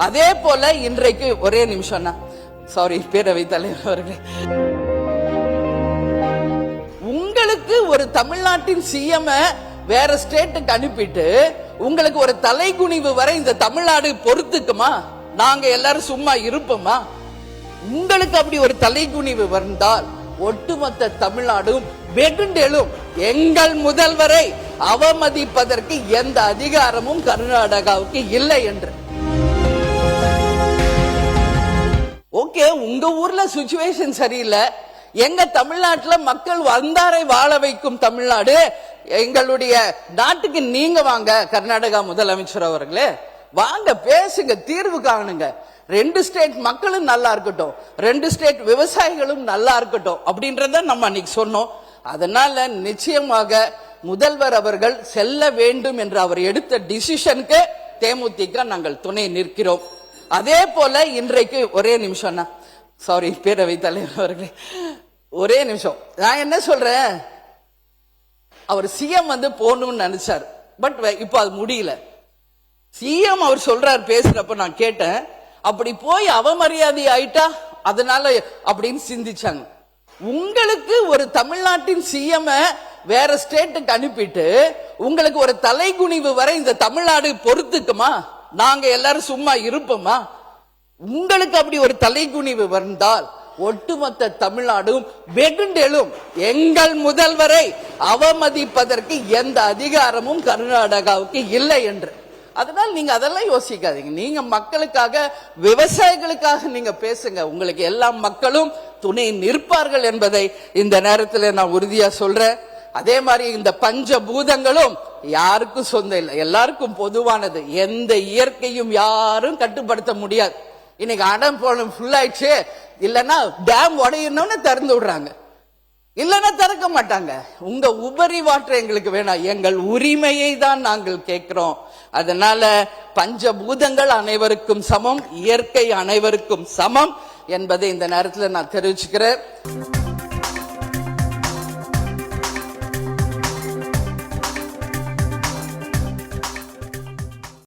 அதே போல இன்றைக்கு ஒரே நிமிஷம் தான், சாரி பேரவைத் தலைவர் அவர்களே, உங்களுக்கு ஒரு தமிழ்நாட்டின் சிஎம் வேற ஸ்டேட்டுக்கு அனுப்பிட்டு உங்களுக்கு ஒரு தலைகுனிவு வரை இந்த தமிழ்நாடு பொறுத்துக்குமா? நாங்க எல்லாரும் சும்மா இருப்போமா? உங்களுக்கு அப்படி ஒரு தலைகுனிவு வந்தால் ஒட்டுமொத்த தமிழ்நாடும் வெகுண்டெழும். எங்கள் முதல்வரை அவமதிப்பதற்கு எந்த அதிகாரமும் கர்நாடகாவுக்கு இல்லை என்று. ஓகே, உங்க ஊர்ல சிச்சுவேஷன் சரியில்லை, எங்க தமிழ்நாட்டுல மக்கள் வந்தாரை வாழ வைக்கும் தமிழ்நாடு, எங்களுடைய நாட்டுக்கு நீங்க வாங்க கர்நாடகா முதலமைச்சர் அவர்களே, வாங்க பேசுங்க, தீர்வு காணுங்க. 2 ஸ்டேட் மக்களும் நல்லா இருக்கட்டும், 2 ஸ்டேட் விவசாயிகளும் நல்லா இருக்கட்டும் அப்படின்றத நம்ம அன்னைக்கு சொன்னோம். அதனால நிச்சயமாக முதல்வர் அவர்கள் செல்ல வேண்டும் என்று அவர் எடுத்த டிசிஷனுக்கு தேமுதிக நாங்கள் துணை நிற்கிறோம். அதே போல இன்றைக்கு ஒரே நிமிஷம் தான், சாரி பேரவைத் தலைவர் அவர்களே, ஒரே நிமிஷம். நான் என்ன சொல்றேன், அவர் சிஎம் போகணும்னு நினைச்சார், பட் இப்ப அது முடியல. சிஎம் அவர் சொல்றார், பேசுறப்ப நான் கேட்டேன், அப்படி போய் அவமரியாதை ஆயிட்டா அதனால அப்படின்னு சிந்திச்சாங்க. உங்களுக்கு ஒரு தமிழ்நாட்டின் சிஎம் வேற ஸ்டேட்டுக்கு அனுப்பிட்டு உங்களுக்கு ஒரு தலைகுனிவு வரை இந்த தமிழ்நாடு பொறுத்துக்குமா? நாங்க எல்லாரும் சும்மா இருப்போமா? உங்களுக்கு அப்படி ஒரு தலைகுனிவு வந்தால் ஒட்டுமொத்த தமிழ்நாடும் வெகுண்டெழும். எங்கள் முதல்வரை அவமதிப்பதற்கு எந்த அதிகாரமும் கர்நாடகாவுக்கு இல்லை என்று. அதனால நீங்க அதெல்லாம் யோசிக்காதீங்க. நீங்க மக்களுக்காக, விவசாயிகளுக்காக நீங்க பேசுங்க. உங்களுக்கு எல்லா மக்களும் துணை நிற்பார்கள் என்பதை இந்த நேரத்தில் நான் உறுதியா சொல்றேன். அதே மாதிரி இந்த பஞ்சபூதங்களும் யாருக்கும் சொந்தம் இல்லை, எல்லாருக்கும் பொதுவானது. எந்த இயற்கையும் யாரும் கட்டுப்படுத்த முடியாது. இன்னைக்கு அடம் போன ஃபுல் ஆயிடுச்சு, இல்லைன்னா டேம் உடையணும்னு திறந்து விடுறாங்க, இல்லைன்னா திறக்க மாட்டாங்க. உங்க உபரி வாட்டர் எங்களுக்கு வேணாம், எங்கள் உரிமையை தான் நாங்கள் கேட்கிறோம். அதனால பஞ்சபூதங்கள் அனைவருக்கும் சமம், இயற்கை அனைவருக்கும் சமம் என்பதை இந்த நேரத்தில் நான் தெரிவிச்சுக்கிறேன்.